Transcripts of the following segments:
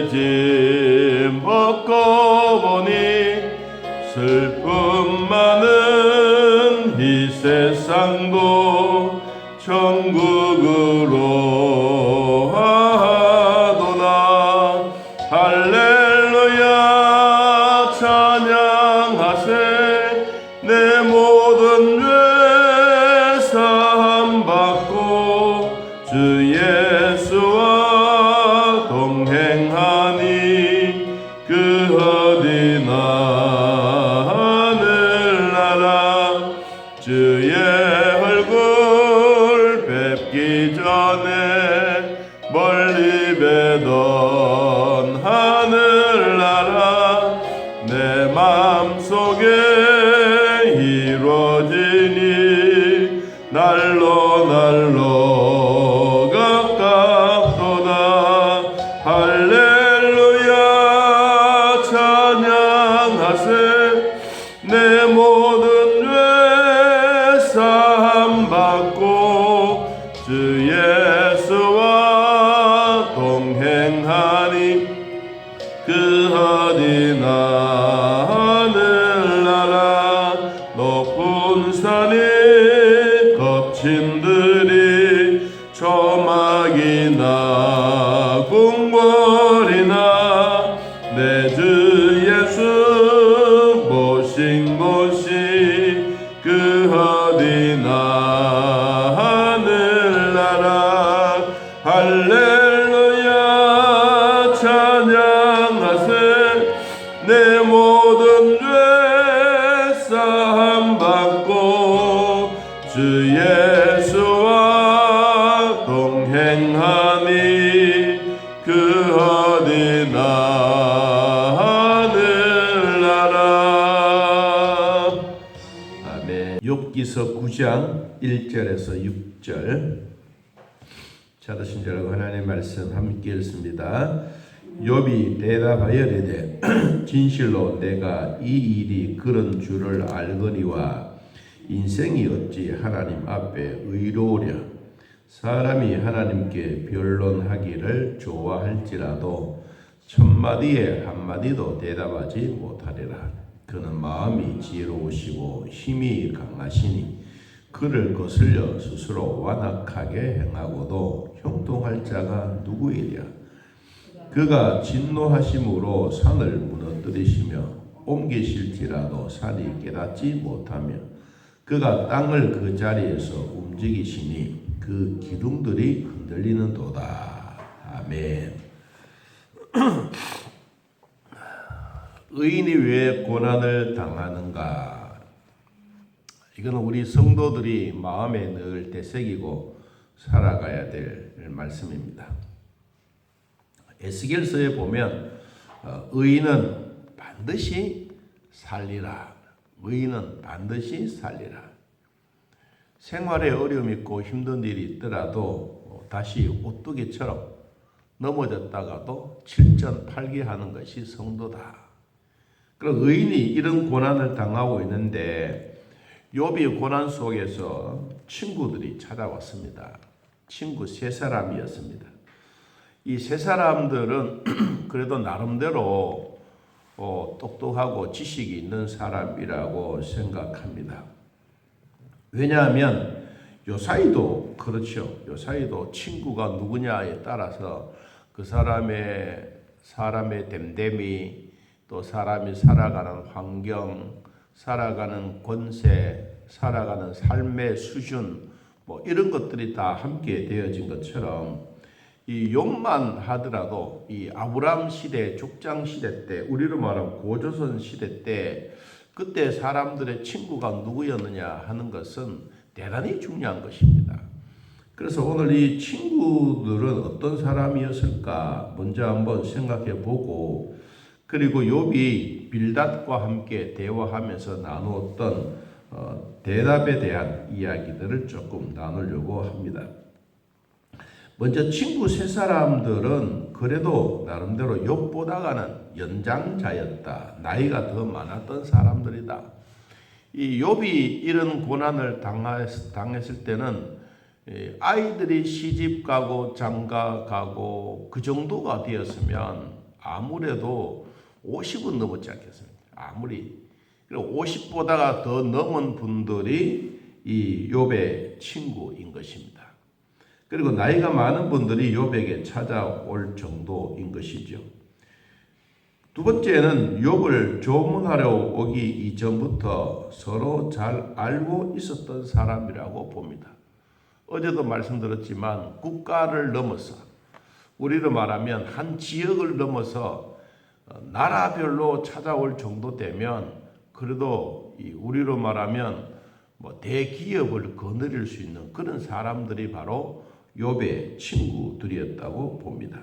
짐 벗고 보니 슬픔 많은 이 세상도 천국으로 하도다. 할렐루야 찬양하세. 내 모든 죄 사함받고 주 예수와 동행하니 그 어디나 하늘나라. 주의 얼굴 뵙기 전에 멀리 뵈던 하늘나라. 내 맘속에 이루어지니 날로 날로 가깝도다. 할렐루야 찬양하세. 내 모든 죄 사함받고 주 예수와 동행하니 그 어디나 하늘나라. 높은 산이 거친들이 조막이나 궁궐이나 내 주 예수 모신 곳이 그 어디나 하늘나라. 할렐루야 찬양하세. 내 모든 죄 사함받고 주 예수와 동행하니 그 어디나 하늘나라. 아멘. 욥기서 9장 1절에서 6절 찾으신 줄 알고 하나님의 말씀 함께 읽습니다. 욥이 대답하여 이르되 진실로 내가 이 일이 그런 줄을 알거니와 인생이 어찌 하나님 앞에 의로우랴. 사람이 하나님께 변론하기를 좋아할지라도 천마디에 한마디도 대답하지 못하리라. 그는 마음이 지혜로우시고 힘이 강하시니 그를 거슬려 스스로 완악하게 행하고도 형통할 자가 누구이랴. 그가 진노하심으로 산을 무너뜨리시며 옮기실지라도 산이 깨닫지 못하며 그가 땅을 그 자리에서 움직이시니 그 기둥들이 흔들리는도다. 아멘. 의인이 왜 고난을 당하는가? 이거는 우리 성도들이 마음에 늘 되새기고 살아가야 될 말씀입니다. 에스겔서에 보면 의인은 반드시 살리라. 의인은 반드시 살리라. 생활에 어려움이 있고 힘든 일이 있더라도 다시 오뚜기처럼 넘어졌다가도 칠전팔기하는 것이 성도다. 그럼 의인이 이런 고난을 당하고 있는데 욥이 고난 속에서 친구들이 찾아왔습니다. 친구 세 사람이었습니다. 이 세 사람들은 그래도 나름대로 똑똑하고 지식이 있는 사람이라고 생각합니다. 왜냐하면 요사이도 그렇죠. 요사이도 친구가 누구냐에 따라서 그 사람의 됨됨이, 또 사람이 살아가는 환경, 살아가는 권세, 살아가는 삶의 수준, 이런 것들이 다 함께 되어진 것처럼 이 욥만 하더라도 이 아브람 시대, 족장 시대 때, 우리로 말하면 고조선 시대 때 그때 사람들의 친구가 누구였느냐 하는 것은 대단히 중요한 것입니다. 그래서 오늘 이 친구들은 어떤 사람이었을까 먼저 한번 생각해 보고, 그리고 욥이 빌닷과 함께 대화하면서 나누었던 대답에 대한 이야기들을 조금 나누려고 합니다. 먼저 친구 세 사람들은 그래도 나름대로 욥보다가는 연장자였다. 나이가 더 많았던 사람들이다. 이 욥이 이런 고난을 당했을 때는 아이들이 시집 가고 장가 가고 그 정도가 되었으면 아무래도 50은 넘었지 않겠습니까? 아무리. 그리고 50보다가 더 넘은 분들이 이 욥의 친구인 것입니다. 그리고 나이가 많은 분들이 욥에게 찾아올 정도인 것이죠. 두 번째는 욥을 조문하려 오기 이전부터 서로 잘 알고 있었던 사람이라고 봅니다. 어제도 말씀드렸지만 국가를 넘어서, 우리로 말하면 한 지역을 넘어서 나라별로 찾아올 정도 되면 그래도 우리로 말하면 대기업을 거느릴 수 있는 그런 사람들이 바로 욥의 친구들이었다고 봅니다.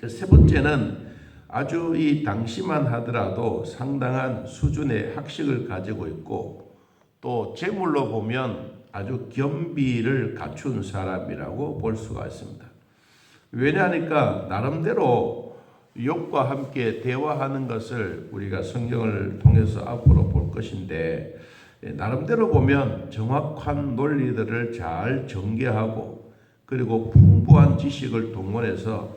세 번째는 아주 이 당시만 하더라도 상당한 수준의 학식을 가지고 있고 또 재물로 보면 아주 겸비를 갖춘 사람이라고 볼 수가 있습니다. 왜냐하니까 나름대로 욥과 함께 대화하는 것을 우리가 성경을 통해서 앞으로 볼 것인데 나름대로 보면 정확한 논리들을 잘 전개하고 그리고 풍부한 지식을 동원해서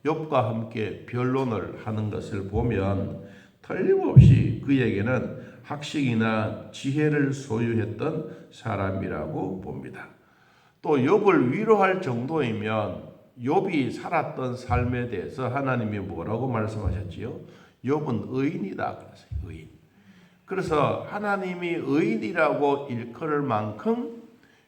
욥과 함께 변론을 하는 것을 보면 틀림없이 그에게는 학식이나 지혜를 소유했던 사람이라고 봅니다. 또 욥을 위로할 정도이면 욥이 살았던 삶에 대해서 하나님이 뭐라고 말씀하셨지요? 욥은 의인이다 그랬어요. 의인. 그래서 하나님이 의인이라고 일컬을 만큼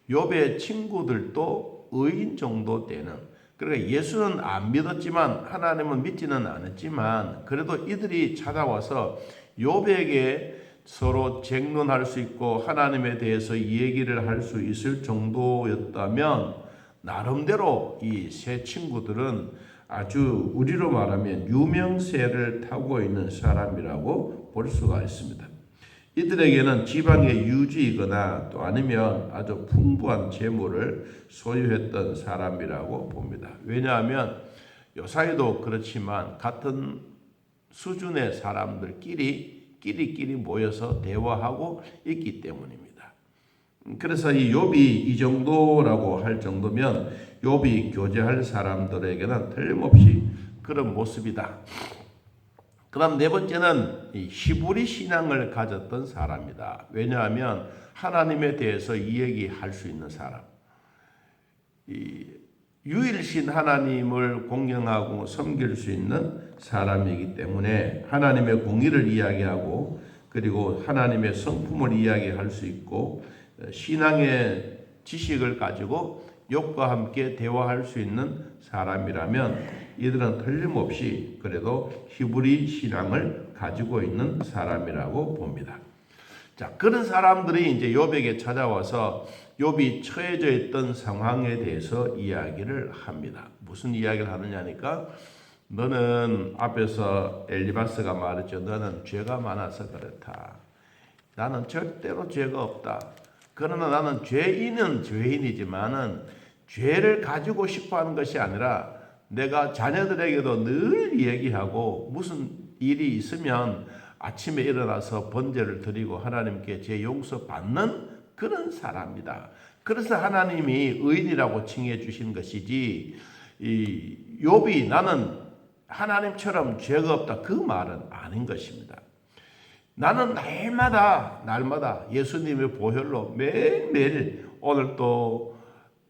욥의 친구들도 의인 정도 되는, 그러니까 예수는 안 믿었지만 하나님은 믿지는 않았지만 그래도 이들이 찾아와서 욥에게 서로 쟁론할 수 있고 하나님에 대해서 얘기를 할 수 있을 정도였다면 나름대로 이 세 친구들은 아주 우리로 말하면 유명세를 타고 있는 사람이라고 볼 수가 있습니다. 이들에게는 지방의 유지이거나 또 아니면 아주 풍부한 재물을 소유했던 사람이라고 봅니다. 왜냐하면 요사이도 그렇지만 같은 수준의 사람들끼리 모여서 대화하고 있기 때문입니다. 그래서 이 욥이 이 정도라고 할 정도면 욥이 교제할 사람들에게는 틀림없이 그런 모습이다. 그 다음 네 번째는 이 히브리 신앙을 가졌던 사람이다. 왜냐하면 하나님에 대해서 이 얘기할 수 있는 사람. 이 유일신 하나님을 공경하고 섬길 수 있는 사람이기 때문에 하나님의 공의를 이야기하고 그리고 하나님의 성품을 이야기할 수 있고 신앙의 지식을 가지고 욥과 함께 대화할 수 있는 사람이라면 이들은 틀림없이 그래도 히브리 신앙을 가지고 있는 사람이라고 봅니다. 자, 그런 사람들이 이제 욥에게 찾아와서 욥이 처해져 있던 상황에 대해서 이야기를 합니다. 무슨 이야기를 하느냐니까 너는 앞에서 엘리바스가 말했죠. 너는 죄가 많아서 그렇다. 나는 절대로 죄가 없다. 그러나 나는 죄인은 죄인이지만은 죄를 가지고 싶어 하는 것이 아니라 내가 자녀들에게도 늘 얘기하고 무슨 일이 있으면 아침에 일어나서 번제를 드리고 하나님께 제 용서 받는 그런 사람이다. 그래서 하나님이 의인이라고 칭해 주신 것이지 이 욥이 나는 하나님처럼 죄가 없다 그 말은 아닌 것입니다. 나는 날마다 예수님의 보혈로 매일매일 오늘 또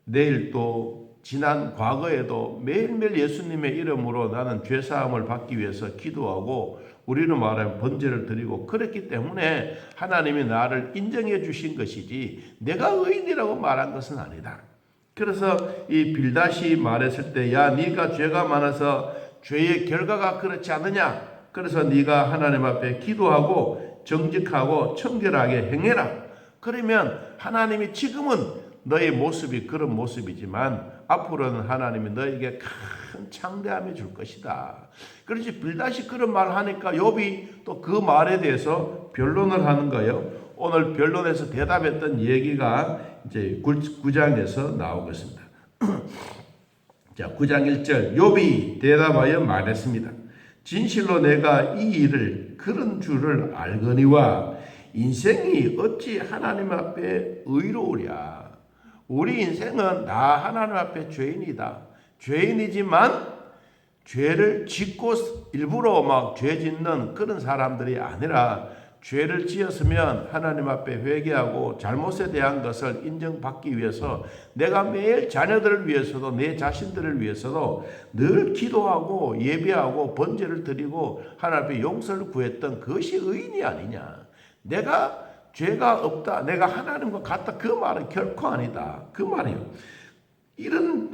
내일 또 지난 과거에도 매일매일 예수님의 이름으로 나는 죄사함을 받기 위해서 기도하고 우리는 말하면 번제를 드리고 그랬기 때문에 하나님이 나를 인정해 주신 것이지 내가 의인이라고 말한 것은 아니다. 그래서 이 빌닷이 말했을 때 야 네가 죄가 많아서 죄의 결과가 그렇지 않느냐. 그래서 네가 하나님 앞에 기도하고 정직하고 청결하게 행해라. 그러면 하나님이 지금은 너의 모습이 그런 모습이지만 앞으로는 하나님이 너에게 큰 창대함을 줄 것이다. 그렇지 빌닷이 그런 말을 하니까 욥이 또 그 말에 대해서 변론을 하는 거예요. 오늘 변론에서 대답했던 얘기가 이제 9장에서 나오겠습니다. 자, 9장 1절 욥이 대답하여 말했습니다. 진실로 내가 이 일을 그런 줄을 알거니와 인생이 어찌 하나님 앞에 의로우랴. 우리 인생은 다 하나님 앞에 죄인이다. 죄인이지만 죄를 짓고 일부러 막 죄 짓는 그런 사람들이 아니라 죄를 지었으면 하나님 앞에 회개하고 잘못에 대한 것을 인정받기 위해서 내가 매일 자녀들을 위해서도 내 자신들을 위해서도 늘 기도하고 예배하고 번제를 드리고 하나님 앞에 용서를 구했던 그것이 의인이 아니냐. 내가 죄가 없다, 내가 하나님과 같다, 그 말은 결코 아니다. 그 말이에요.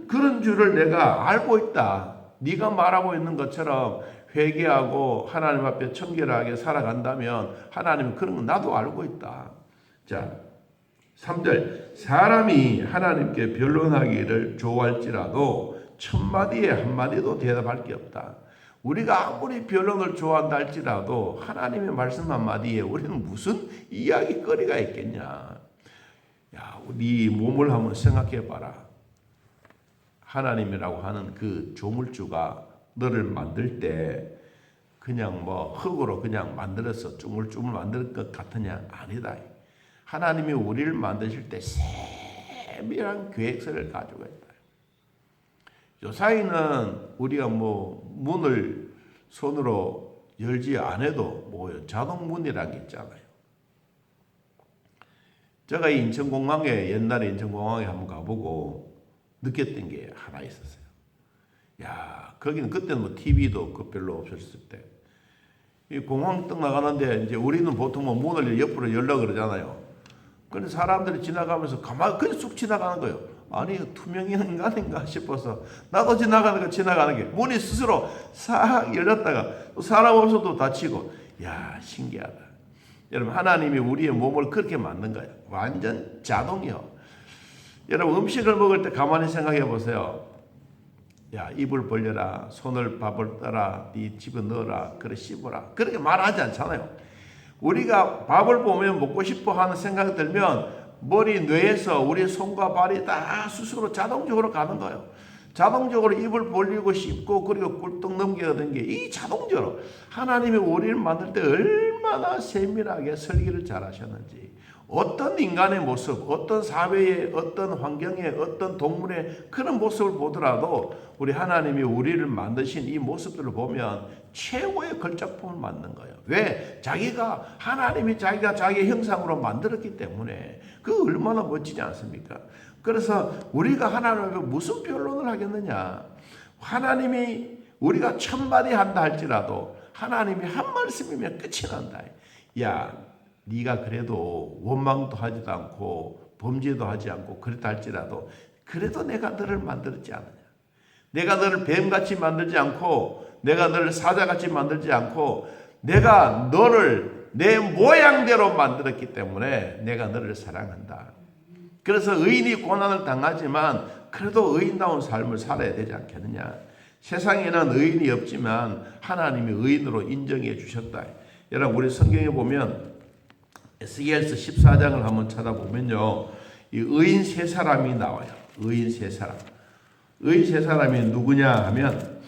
그런 줄을 내가 알고 있다. 네가 말하고 있는 것처럼 회개하고 하나님 앞에 청결하게 살아간다면 하나님은 그런 건 나도 알고 있다. 자, 3절. 사람이 하나님께 변론하기를 좋아할지라도 천마디에 한마디도 대답할 게 없다. 우리가 아무리 변론을 좋아한다 할지라도 하나님의 말씀 한마디에 우리는 무슨 이야기거리가 있겠냐. 야, 네 몸을 한번 생각해 봐라. 하나님이라고 하는 그 조물주가 너를 만들 때 그냥 뭐 흙으로 그냥 만들어서 쭈물쭈물 만들 것 같으냐? 아니다. 하나님이 우리를 만드실 때 세밀한 계획서를 가지고 있다. 요사이는 우리가 뭐 문을 손으로 열지 않아도 뭐 자동문이라는 게 있잖아요. 제가 인천공항에 옛날에 인천공항에 한번 가보고 느꼈던 게 하나 있었어요. 야, 거기는 그때는 뭐 TV도 별로 없었을 때. 이 공항 딱 나가는데 이제 우리는 보통 뭐 문을 옆으로 열려 그러잖아요. 근데 사람들이 지나가면서 가만히 그냥 쑥 지나가는 거예요. 아니, 투명인 인간인가 싶어서 나도 지나가는 게 문이 스스로 싹 열렸다가 사람 없어도 닫히고. 야, 신기하다. 여러분, 하나님이 우리의 몸을 그렇게 만든 거예요. 완전 자동이요. 여러분, 음식을 먹을 때 가만히 생각해 보세요. 야, 입을 벌려라, 손을 밥을 떠라, 네 집에 넣어라, 그래 씹어라. 그렇게 말하지 않잖아요. 우리가 밥을 보면 먹고 싶어 하는 생각이 들면 머리, 뇌에서 우리 손과 발이 다 스스로 자동적으로 가는 거예요. 자동적으로 입을 벌리고 씹고 그리고 꿀떡 넘겨가는 게 이 자동적으로 하나님이 우리를 만들 때 얼마나 세밀하게 설계를 잘 하셨는지, 어떤 인간의 모습, 어떤 사회의 어떤 환경의 어떤 동물의 그런 모습을 보더라도 우리 하나님이 우리를 만드신 이 모습들을 보면 최고의 걸작품을 만든 거예요. 왜? 하나님이 자기가 자기의 형상으로 만들었기 때문에. 그 얼마나 멋지지 않습니까? 그래서 우리가 하나님에게 무슨 변론을 하겠느냐. 하나님이 우리가 천마디 한다 할지라도 하나님이 한 말씀이면 끝이 난다. 야, 네가 그래도 원망도 하지도 않고 범죄도 하지 않고 그랬다 할지라도 그래도 내가 너를 만들었지 않느냐. 내가 너를 뱀같이 만들지 않고 내가 너를 사자같이 만들지 않고 내가 너를 내 모양대로 만들었기 때문에 내가 너를 사랑한다. 그래서 의인이 고난을 당하지만 그래도 의인다운 삶을 살아야 되지 않겠느냐. 세상에는 의인이 없지만 하나님이 의인으로 인정해 주셨다. 여러분, 우리 성경에 보면 에스겔서 14장을 한번 찾아보면요, 이 의인 세 사람이 나와요. 의인 세 사람. 의인 세 사람이 누구냐 하면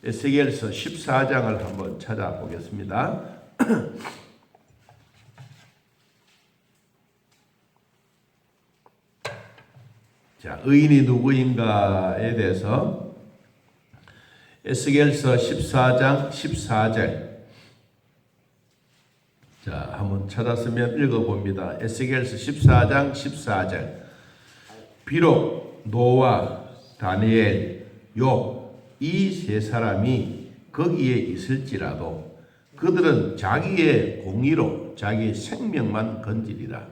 에스겔서 14장을 한번 찾아보겠습니다. 자, 의인이 누구인가에 대해서 에스겔서 14장 14절. 자, 한번 찾았으면 읽어봅니다. 에스겔서 14장 14절. 비록 노아, 다니엘, 욥 이 세 사람이 거기에 있을지라도 그들은 자기의 공의로 자기 생명만 건지리라.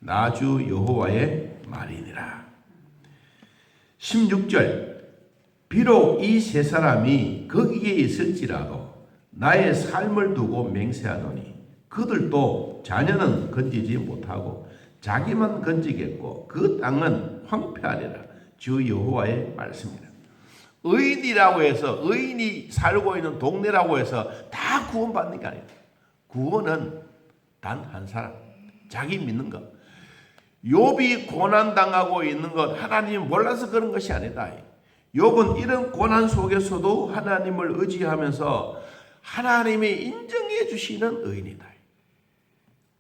나 주 여호와의 말이니라. 16절. 비록 이 세 사람이 거기에 있을지라도 나의 삶을 두고 맹세하노니 그들도 자녀는 건지지 못하고 자기만 건지겠고 그 땅은 황폐하리라. 주 여호와의 말씀이라. 의인이라고 해서 의인이 살고 있는 동네라고 해서 다 구원받는 게 아니다. 구원은 단 한 사람, 자기 믿는 것. 욥이 고난당하고 있는 것 하나님이 몰라서 그런 것이 아니다. 욥은 이런 고난 속에서도 하나님을 의지하면서 하나님이 인정해 주시는 의인이다.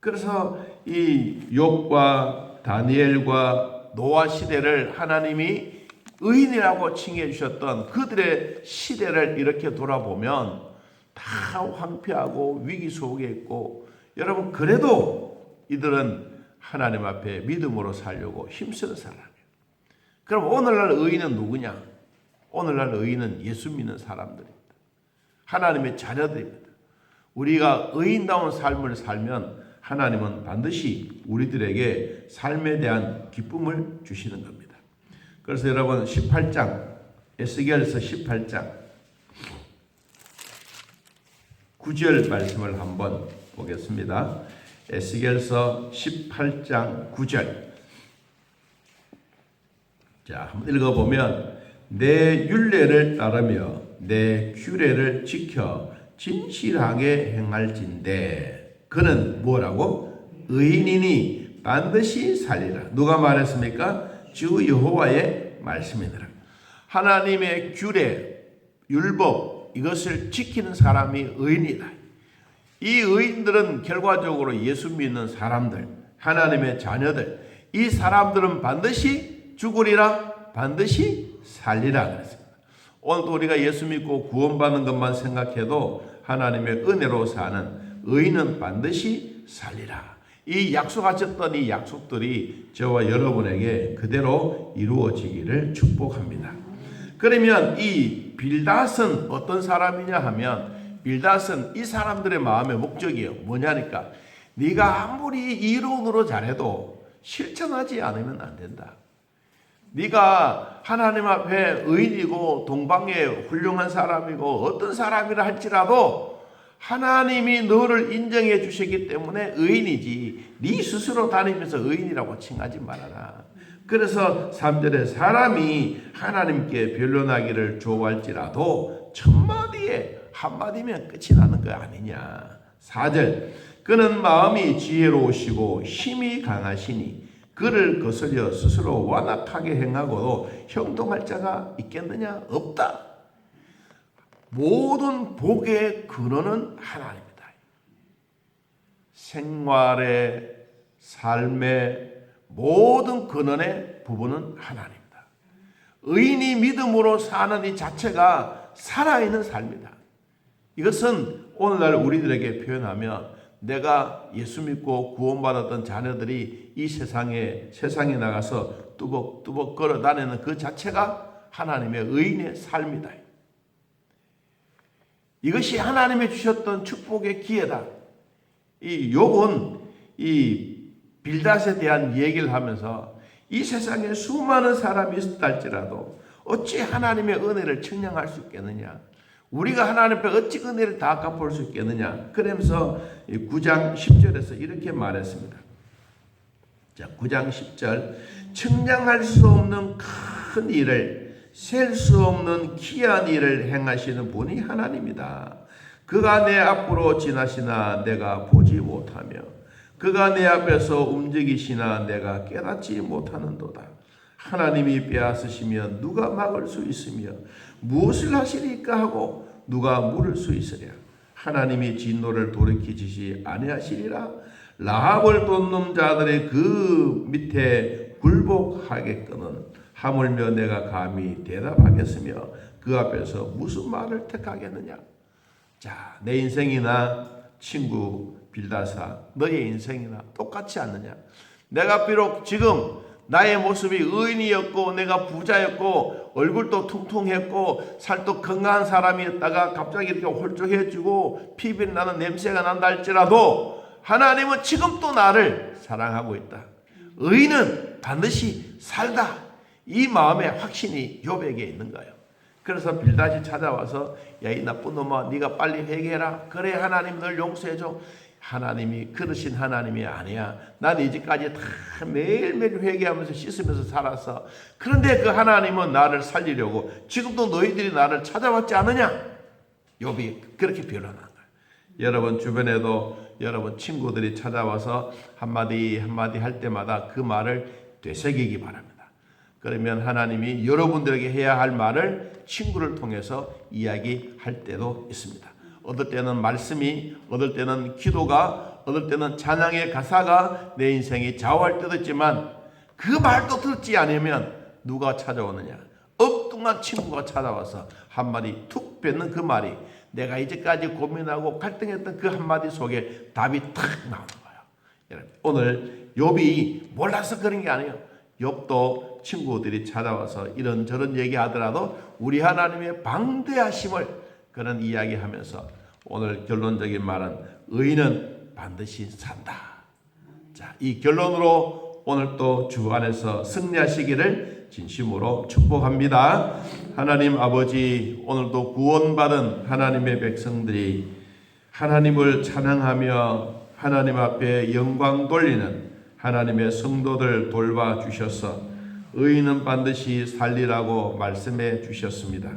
그래서 이 욥과 다니엘과 노아 시대를 하나님이 의인이라고 칭해 주셨던 그들의 시대를 이렇게 돌아보면 다 황폐하고 위기 속에 있고, 여러분 그래도 이들은 하나님 앞에 믿음으로 살려고 힘쓰는 사람이에요. 그럼 오늘날 의인은 누구냐? 오늘날 의인은 예수 믿는 사람들입니다. 하나님의 자녀들입니다. 우리가 의인다운 삶을 살면 하나님은 반드시 우리들에게 삶에 대한 기쁨을 주시는 겁니다. 그래서 여러분 18장, 에스겔서 18장 9절 말씀을 한번 보겠습니다. 에스겔서 18장 9절. 자, 한번 읽어보면 내 율례를 따르며 내 규례를 지켜 진실하게 행할진대 그는 뭐라고? 의인이니 반드시 살리라. 누가 말했습니까? 주 여호와의 말씀이니라. 하나님의 규례, 율법 이것을 지키는 사람이 의인이다. 이 의인들은 결과적으로 예수 믿는 사람들, 하나님의 자녀들, 이 사람들은 반드시 죽으리라, 반드시 살리라 그랬습니다. 오늘도 우리가 예수 믿고 구원받는 것만 생각해도 하나님의 은혜로 사는 의인은 반드시 살리라. 이 약속하셨던 이 약속들이 저와 여러분에게 그대로 이루어지기를 축복합니다. 그러면 이 빌닷은 어떤 사람이냐 하면, 빌닷은 이 사람들의 마음의 목적이에요. 뭐냐니까, 네가 아무리 이론으로 잘해도 실천하지 않으면 안 된다. 네가 하나님 앞에 의인이고 동방에 훌륭한 사람이고 어떤 사람이라 할지라도 하나님이 너를 인정해 주시기 때문에 의인이지, 네 스스로 다니면서 의인이라고 칭하지 말아라. 그래서 3절에 사람이 하나님께 변론하기를 좋아할지라도 천마디에 한마디면 끝이 나는 거 아니냐. 4절 그는 마음이 지혜로우시고 힘이 강하시니 그를 거스려 스스로 완악하게 행하고도 형통할 자가 있겠느냐? 없다. 모든 복의 근원은 하나님이다. 생활의 삶의 모든 근원의 부분은 하나님이다. 의인이 믿음으로 사는 이 자체가 살아있는 삶이다. 이것은 오늘날 우리들에게 표현하면 내가 예수 믿고 구원받았던 자녀들이 이 세상에 나가서 뚜벅뚜벅 걸어 다니는 그 자체가 하나님의 의인의 삶이다. 이것이 하나님이 주셨던 축복의 기회다. 이 욥은 이 빌닷에 대한 얘기를 하면서 이 세상에 수많은 사람이 있었다 할지라도 어찌 하나님의 은혜를 청량할 수 있겠느냐. 우리가 하나님 앞에 어찌 은혜를 다 갚을 수 있겠느냐. 그러면서 9장 10절에서 이렇게 말했습니다. 자, 9장 10절 청량할 수 없는 큰 일을, 셀 수 없는 귀한 일을 행하시는 분이 하나님이다. 그가 내 앞으로 지나시나 내가 보지 못하며 그가 내 앞에서 움직이시나 내가 깨닫지 못하는도다. 하나님이 빼앗으시면 누가 막을 수 있으며 무엇을 하시리까 하고 누가 물을 수 있으랴. 하나님이 진노를 돌이키시지 아니하시리라. 라합을 돕는 자들의 그 밑에 굴복하겠거늘 하물며 내가 감히 대답하겠으며 그 앞에서 무슨 말을 택하겠느냐. 자, 내 인생이나 친구 빌닷아, 너의 인생이나 똑같지 않느냐. 내가 비록 지금 나의 모습이 의인이었고 내가 부자였고 얼굴도 퉁퉁했고 살도 건강한 사람이었다가 갑자기 이렇게 홀쭉해지고 피비 나는 냄새가 난다 할지라도 하나님은 지금 또 나를 사랑하고 있다. 의인은 반드시 살다. 이 마음의 확신이 욥에게 있는 거예요. 그래서 빌닷이 찾아와서 야, 이 나쁜 놈아, 네가 빨리 회개해라. 그래 하나님 널 용서해줘. 하나님이 그러신 하나님이 아니야. 난 이제까지 다 매일매일 회개하면서 씻으면서 살았어. 그런데 그 하나님은 나를 살리려고 지금도 너희들이 나를 찾아왔지 않느냐. 욥이 그렇게 변론한 거야. 여러분 주변에도 여러분 친구들이 찾아와서 한마디 한마디 할 때마다 그 말을 되새기기 바랍니다. 그러면 하나님이 여러분들에게 해야 할 말을 친구를 통해서 이야기할 때도 있습니다. 어떨 때는 말씀이, 어떨 때는 기도가, 어떨 때는 찬양의 가사가 내 인생이 좌우할 때도 있지만 그 말도 듣지 않으면 누가 찾아오느냐? 엉뚱한 친구가 찾아와서 한마디 툭 뱉는 그 말이 내가 이제까지 고민하고 갈등했던 그 한마디 속에 답이 탁 나오는 거예요. 여러분, 오늘 욥이 몰라서 그런 게 아니에요. 욥도 친구들이 찾아와서 이런저런 얘기하더라도 우리 하나님의 방대하심을 그런 이야기하면서 오늘 결론적인 말은 의인은 반드시 산다. 자, 이 결론으로 오늘 또 주 안에서 승리하시기를 진심으로 축복합니다. 하나님 아버지, 오늘도 구원받은 하나님의 백성들이 하나님을 찬양하며 하나님 앞에 영광 돌리는 하나님의 성도들 돌봐주셔서 의인은 반드시 살리라고 말씀해 주셨습니다.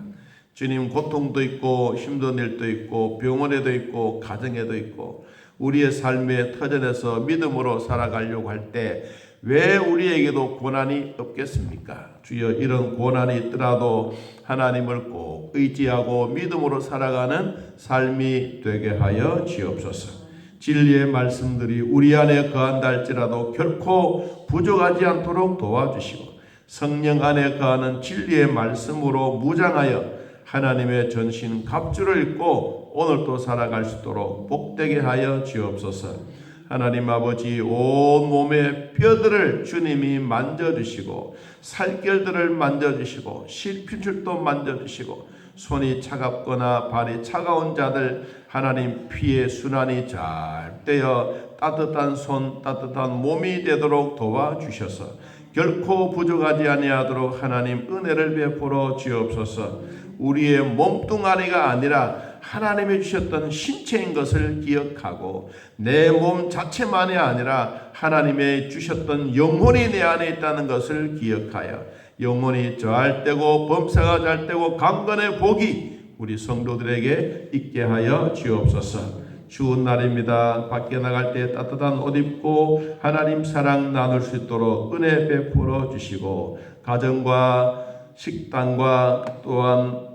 주님, 고통도 있고 힘든 일도 있고 병원에도 있고 가정에도 있고 우리의 삶의 터전에서 믿음으로 살아가려고 할 때 왜 우리에게도 고난이 없겠습니까? 주여, 이런 고난이 있더라도 하나님을 꼭 의지하고 믿음으로 살아가는 삶이 되게 하여 주옵소서. 진리의 말씀들이 우리 안에 거한다 할지라도 결코 부족하지 않도록 도와주시고 성령 안에 거하는 진리의 말씀으로 무장하여 하나님의 전신 갑주를 입고 오늘도 살아갈 수 있도록 복되게 하여 주옵소서. 하나님 아버지, 온 몸의 뼈들을 주님이 만져주시고 살결들을 만져주시고 실핏줄도 만져주시고 손이 차갑거나 발이 차가운 자들 하나님 피의 순환이 잘 되어 따뜻한 손 따뜻한 몸이 되도록 도와주셔서 결코 부족하지 아니하도록 하나님 은혜를 베풀어 주옵소서. 우리의 몸뚱아리가 아니라 하나님이 주셨던 신체인 것을 기억하고 내 몸 자체만이 아니라 하나님의 주셨던 영혼이 내 안에 있다는 것을 기억하여 영혼이 잘 되고 범사가 잘 되고 강건의 복이 우리 성도들에게 있게 하여 주옵소서. 추운 날입니다. 밖에 나갈 때 따뜻한 옷 입고 하나님 사랑 나눌 수 있도록 은혜 베풀어 주시고 가정과 식당과 또한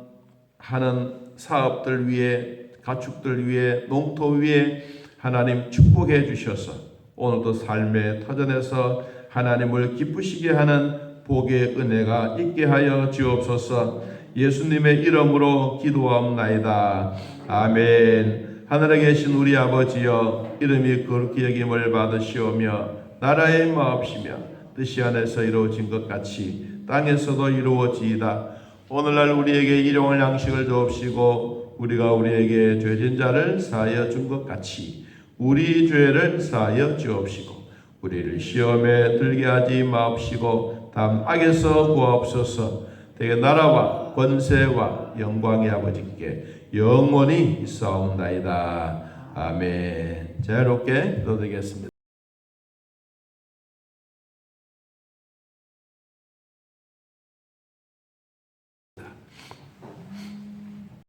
하는 사업들 위에 가축들 위에 농토 위에 하나님 축복해 주셔서 오늘도 삶의 터전에서 하나님을 기쁘시게 하는 복의 은혜가 있게 하여 주옵소서. 예수님의 이름으로 기도하옵나이다. 아멘. 하늘에 계신 우리 아버지여, 이름이 거룩히 여김을 받으시오며 나라의 마옵시며 뜻이 안에서 이루어진 것 같이 땅에서도 이루어지이다. 오늘날 우리에게 일용할 양식을 주옵시고 우리가 우리에게 죄진 자를 사하여 준 것 같이 우리 죄를 사하여 주옵시고 우리를 시험에 들게 하지 마옵시고 다음 악에서 구하옵소서. 대개 나라와 권세와 영광의 아버지께 영원히 있사옵나이다. 아멘. 자유롭게 기도드리겠습니다.